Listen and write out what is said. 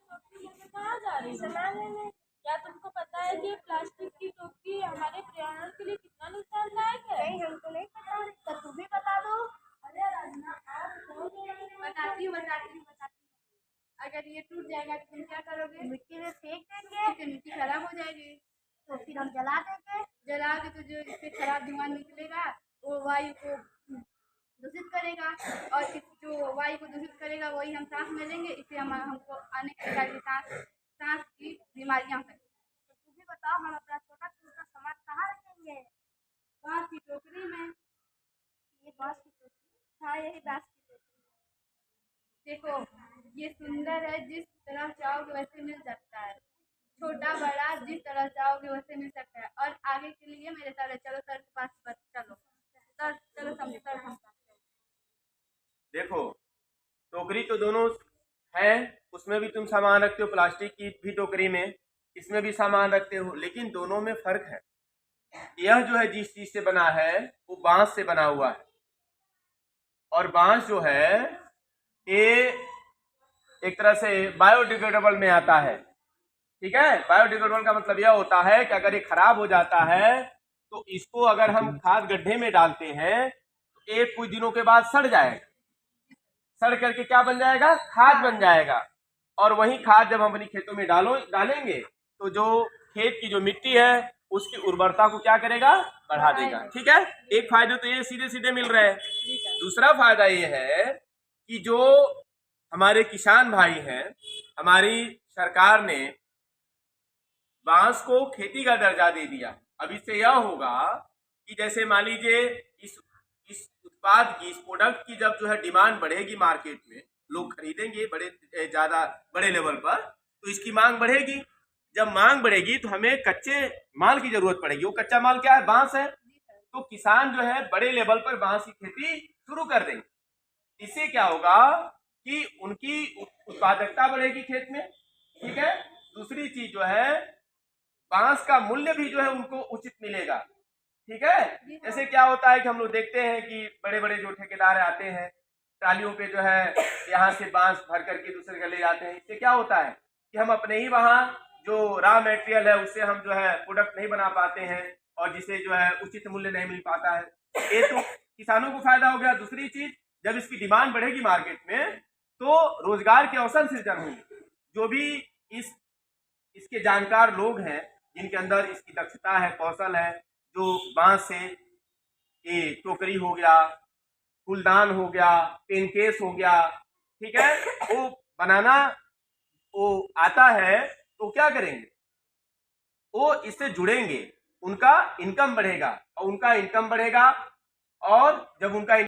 टोकरी लेके कहाँ जा रही हो? सामान लेने। क्या तुमको पता है कि प्लास्टिक की टोकरी हमारे पर्यावरण के लिए कितना नुकसानदायक है? नहीं, हमको नहीं पता। तो तुम भी बता दो। अरे राजना, बताती हूँ। अगर ये टूट जाएगा तो तुम क्या करोगे? मिट्टी में फेंक देंगे। तो मिट्टी खराब हो जाएगी। तो फिर हम जला देंगे। जला के तो जो इससे खराब धुआं निकलेगा वो वायु को दूषित करेगा, और इस जो वायु को दूषित करेगा वही हम सांस में लेंगे। इससे हमको अनेक प्रकार की सांस की बीमारियां होंगी। तो तुम भी बताओ, हम अपना छोटा छोटा सामान कहाँ रखेंगे? बांस की टोकरी में। ये बांस की टोकरी? हाँ, यही बांस की टोकरी। देखो, ये सुंदर है, जिस तरह चाहोगे वैसे मिल सकता है। छोटा बड़ा जिस तरह चाहोगे वैसे मिल सकता है। और आगे के लिए मेरे साथ चलो, सर के पास चलो। सर चलो, सर हम देखो, टोकरी तो दोनों है, उसमें भी तुम सामान रखते हो, प्लास्टिक की भी टोकरी में, इसमें भी सामान रखते हो, लेकिन दोनों में फर्क है। यह जो है जिस चीज से बना है वो बांस से बना हुआ है, और बांस जो है ये एक तरह से बायोडिग्रेडेबल में आता है। ठीक है, बायोडिग्रेडेबल का मतलब यह होता है कि अगर ये खराब हो जाता है तो इसको अगर हम खाद गड्ढे में डालते हैं तो एक कुछ दिनों के बाद सड़ जाएगा। सड़ करके क्या बन जाएगा? खाद बन जाएगा। और वही खाद जब हम अपनी खेतों में डालेंगे तो जो खेत की जो मिट्टी है उसकी उर्वरता को क्या करेगा? बढ़ा देगा। ठीक है, एक फायदे तो ये सीधे सीधे मिल रहे हैं। दूसरा फायदा ये है कि जो हमारे किसान भाई हैं, हमारी सरकार ने बांस को खेती का दर्जा दे दिया। अब इससे यह होगा कि जैसे मान लीजिए इस उत्पाद की, इस प्रोडक्ट की जब जो है डिमांड बढ़ेगी मार्केट में, लोग खरीदेंगे बड़े लेवल पर, तो इसकी मांग बढ़ेगी। जब मांग बढ़ेगी तो हमें कच्चे माल की जरूरत पड़ेगी। वो कच्चा माल क्या है? बांस है। तो किसान जो है बड़े लेवल पर बांस की खेती शुरू कर देंगे। इससे क्या होगा कि उनकी उत्पादकता बढ़ेगी खेत में। ठीक है, दूसरी चीज जो है बांस का मूल्य भी जो है उनको उचित मिलेगा। ठीक है, जैसे क्या होता है कि हम लोग देखते हैं कि बड़े बड़े जो ठेकेदार आते हैं, ट्रालियों पे जो है यहाँ से बांस भर करके दूसरे जगह ले जाते हैं। इससे क्या होता है कि हम अपने ही वहाँ जो रॉ मटेरियल है उससे हम जो है प्रोडक्ट नहीं बना पाते हैं, और जिसे जो है उचित मूल्य नहीं मिल पाता है। ये तो किसानों को फायदा हो गया। दूसरी चीज, जब इसकी डिमांड बढ़ेगी मार्केट में तो रोजगार के अवसर सृजन होंगे। जो भी इसके जानकार लोग हैं, जिनके अंदर इसकी दक्षता है, कौशल है, जो बांस से ये टोकरी हो गया, फूलदान हो गया, पेनकेस हो गया, ठीक है, वो बनाना वो आता है, तो क्या करेंगे? वो इससे जुड़ेंगे, उनका इनकम बढ़ेगा, और उनका इनकम बढ़ेगा, और जब उनका